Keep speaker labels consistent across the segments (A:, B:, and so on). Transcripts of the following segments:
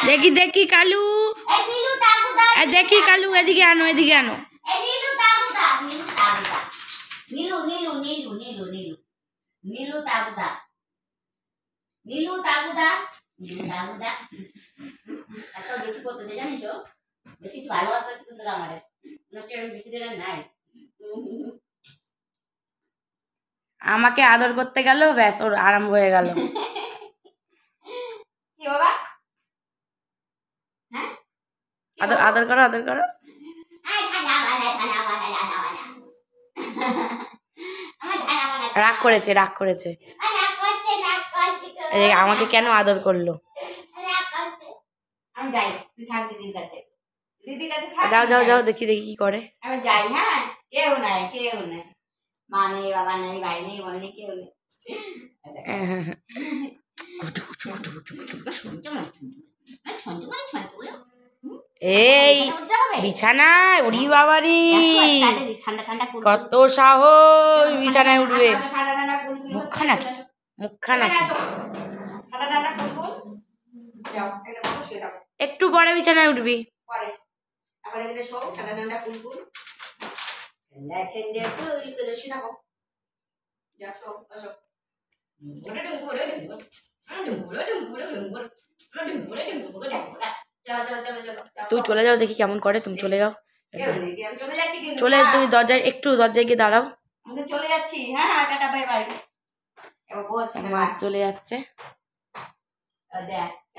A: দেখি দেখি কালু, দেখি কালু, এদিকে আনো, এদিকে আনো। নীলু নীলু নীলু নীলু নীলু নীলু তাগুদা, নীলু তাগুদা, নীলু তাগুদা। এত বেশি করতেছে জানিস, বেশি ভালোবাসতেছে কিন্তু আমাদের বেশি দিলে নাই। আমাকে আদর করতে গেল, ব্যাস ওর আরম্ভ হয়ে গেল। কি বাবা? হ্যাঁ, আদর আদর করো, আদর করো। রাগ করেছে, রাগ করেছে। আমাকে কেন আদর করলো? আমি যাই, তুই থাক দিদির কাছে, দিদির কাছে থাক। যাও যাও যাও, দেখি দেখি কি করে। আমি যাই। হ্যাঁ, কেউ নাই, কেউ নাই, মা নেই, বাবা নেই, ভাই নেই, বোন নেই, কেউ নেই। এই বিছানায় উড়ি বাবারি, কত সাহস বিছানায় উঠবে। মুখখানা মুখখানা একটু পরে বিছানায় উঠবি। তুই চলে যাও, দেখি কেমন করে। তুমি চলে যাও, চলে তুমি দরজায়, একটু দরজায় গিয়ে দাঁড়াও। চলে যাচ্ছি। হ্যাঁ, টাটা, বাই বাই। মা চলে যাচ্ছে,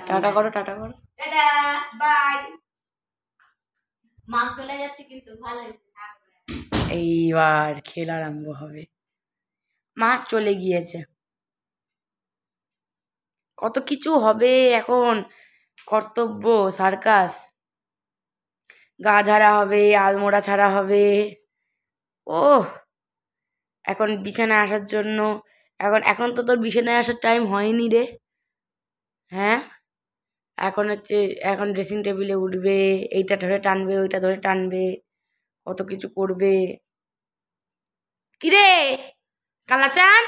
A: টাটা করো, টাটা করো, টাটা বাই। মা চলে যাচ্ছে কিন্তু ভালো। এইবার খেলা আরম্ভ হবে। মা চলে গিয়েছে, কত কিছু হবে এখন। কর্তব্য, সার্কাস, গা ঝাড়া হবে, আলমোড়া ছাড়া হবে। ওহ, এখন বিছানায় আসার জন্য, এখন এখন তো তোর বিছানায় আসার টাইম হয়নি রে। হ্যাঁ, এখন হচ্ছে, এখন ড্রেসিং টেবিলে উঠবে, এইটা ধরে টানবে, ওইটা ধরে টানবে, কত কিছু করবে। কিরে কালাচাঁদ,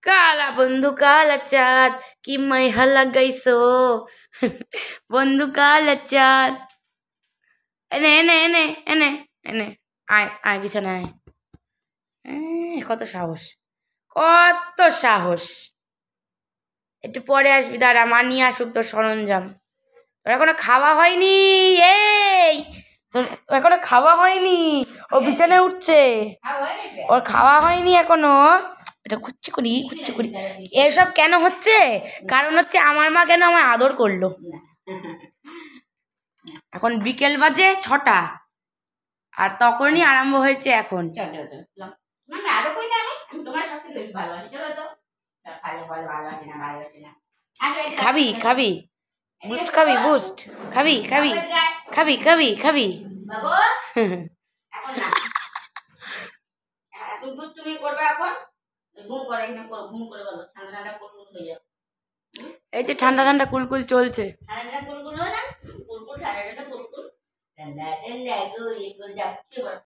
A: কালা বন্ধু কালা চাঁদ, কি মাইহা লাগাইছো বন্ধু কালা চাঁদ। এনে এনে এনে এনে এনে আয় আয়, বিছানায় আয়। কত সাহস, কত সাহস। একটু পরে আসবি, দাঁড়া, মা নিয়ে আসুক তোর সরঞ্জাম। তোর এখনো খাওয়া হয়নি। এই তোর এখনো খাওয়া হয়নি, ও বিছানায় উঠছে, ওর খাওয়া হয়নি এখনো। এটা খুচ্ছি করি, খুচ্ছি করি। এসব কেন হচ্ছে? কারণ হচ্ছে আমার মা কেন আমায় আদর করলো। এখন বিকেল বাজে 6টা, আর তখনই আরম্ভ হয়েছে এখন। খাবি খাবি বুস্ট, খাবি বুস্ট, খাবি খাবি খাবি খাবি খাবি। তুমি করবে এখন, ঘুম করে, এখানে করো, ঘুম করে বলো, ঠান্ডা ঠান্ডা কুলকুল হয়ে যাও। এই যে ঠান্ডা ঠান্ডা কুলকুল চলছে, ঠান্ডা ঠান্ডা কুলকুল হয় না, কুলকুল, ঠান্ডা ঠান্ডা কুলকুল, ঠান্ডা ঠান্ডা কুলকুল যাচ্ছে।